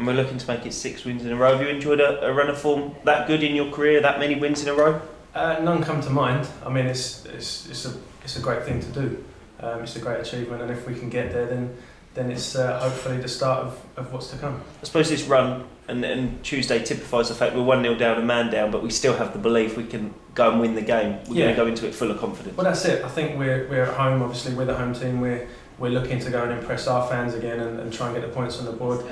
and we're looking to make it 6 wins in a row. Have you enjoyed a run of form that good in your career, that many wins in a row? None come to mind. I mean, it's a great thing to do. It's a great achievement, and if we can get there, then it's hopefully the start of what's to come. I suppose this run and Tuesday typifies the fact we're 1-0 down, a man down, but we still have the belief we can go and win the game. We're going to go into it full of confidence. Well, that's it. I think we're at home. Obviously, we're the home team. We're looking to go and impress our fans again and try and get the points on the board.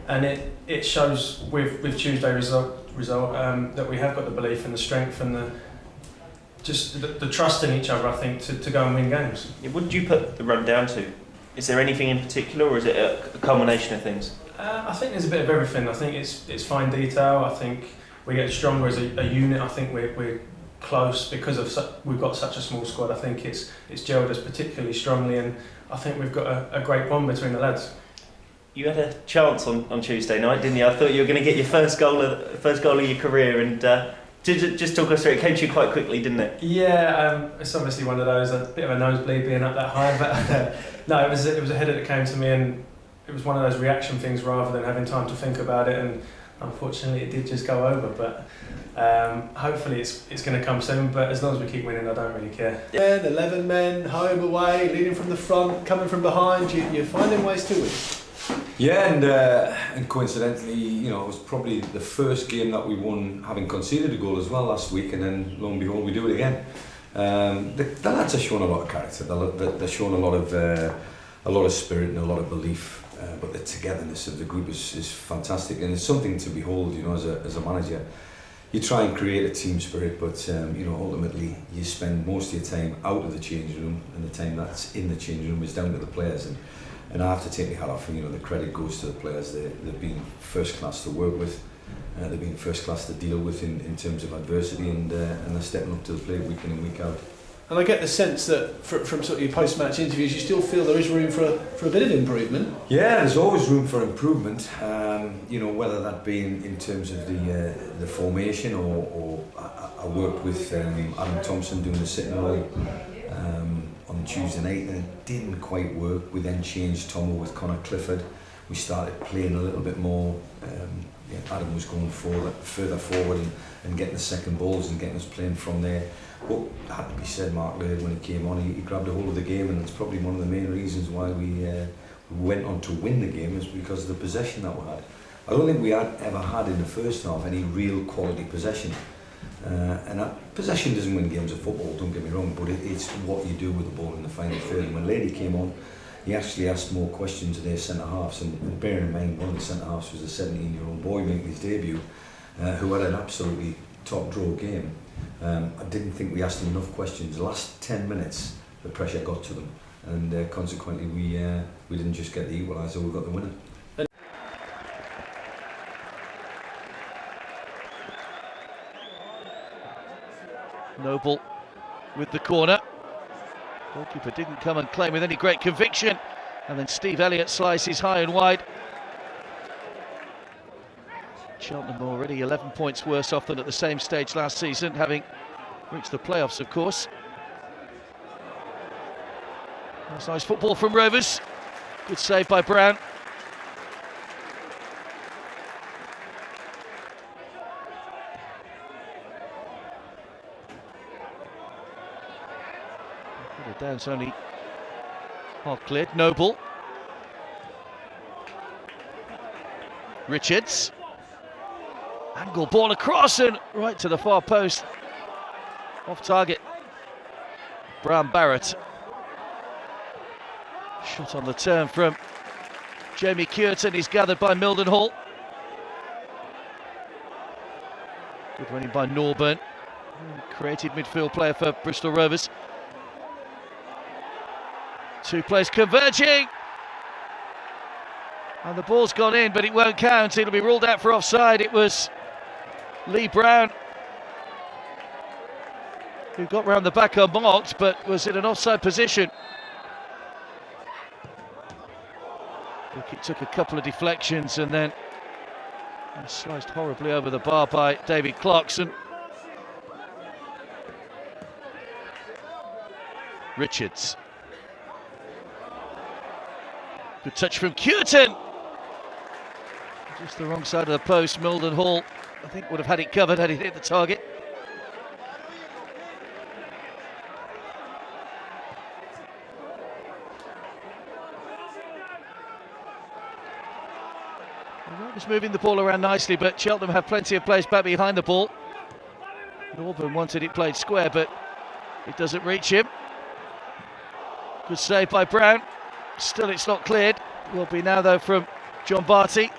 And it shows with Tuesday result that we have got the belief and the strength and the trust in each other, I think, to go and win games. Yeah, what did you put the run down to? Is there anything in particular, or is it a culmination of things? I think there's a bit of everything. I think it's fine detail. I think we get stronger as a unit. I think we're close because we've got such a small squad. I think it's gelled us particularly strongly, and I think we've got a great bond between the lads. You had a chance on Tuesday night, didn't you? I thought you were going to get your first goal of your career, and just talk us through it. It came to you quite quickly, didn't it? Yeah, it's obviously one of those, a bit of a nosebleed being up that high, but no, it was a header that came to me, and it was one of those reaction things rather than having time to think about it, and unfortunately it did just go over, but hopefully it's going to come soon, but as long as we keep winning, I don't really care. Yeah, 11 men, home, away, leading from the front, coming from behind, you're finding ways to win. Yeah, and coincidentally, it was probably the first game that we won having conceded a goal as well last week, and then lo and behold we do it again. The lads are showing a lot of character. They're showing a lot of spirit and a lot of belief. But the togetherness of the group is fantastic, and it's something to behold. As a manager, you try and create a team spirit, but ultimately you spend most of your time out of the changing room, and the time that's in the changing room is down to the players. And I have to take my hat off, and the credit goes to the players. They've been first class to work with, they've been first class to deal with in terms of adversity, and they're stepping up to the plate week in and week out. And I get the sense that from sort of your post-match interviews, you still feel there is room for a bit of improvement. Yeah, there's always room for improvement. Whether that be in terms of the formation, or I worked with Adam Thompson doing the sitting role on Tuesday night, and it didn't quite work. We then changed Tomo with Connor Clifford. We started playing a little bit more. Adam was going further forward and getting the second balls and getting us playing from there. But it had to be said, Mark Laird, when he came on, he grabbed a hold of the game, and it's probably one of the main reasons why we went on to win the game, is because of the possession that we had. I don't think we had ever had in the first half any real quality possession. And that possession doesn't win games of football, don't get me wrong, but it's what you do with the ball in the final third. And when Lady came on, he actually asked more questions of their centre-halves, and bearing in mind one of the centre-halves was a 17-year-old boy making his debut, who had an absolutely top-draw game. I didn't think we asked him enough questions. The last 10 minutes, the pressure got to them, and consequently we didn't just get the equaliser, we got the winner. Noble with the corner. Goalkeeper didn't come and claim with any great conviction, and then Steve Elliott slices high and wide. Cheltenham already 11 points worse off than at the same stage last season, having reached the playoffs, of course. That's nice football from Rovers. Good save by Brown. Down, it's only half cleared. Noble. Richards. Angle ball across and right to the far post. Off target. Brown Barrett. Shot on the turn from Jamie Cureton. He's gathered by Mildenhall. Good running by Norburn. Creative midfield player for Bristol Rovers. Two players converging, and the ball's gone in, but it won't count. It'll be ruled out for offside. It was Lee Brown who got round the back unmarked, but was in an offside position. Look, it took a couple of deflections and then sliced horribly over the bar by David Clarkson. Richards. Good touch from Cureton. Just the wrong side of the post. Milden Hall, I think, would have had it covered had he hit the target. Just moving the ball around nicely, but Cheltenham have plenty of players back behind the ball. Norburn wanted it played square, but it doesn't reach him. Good save by Brown. Still, it's not cleared. Will be now, though, from John Barty.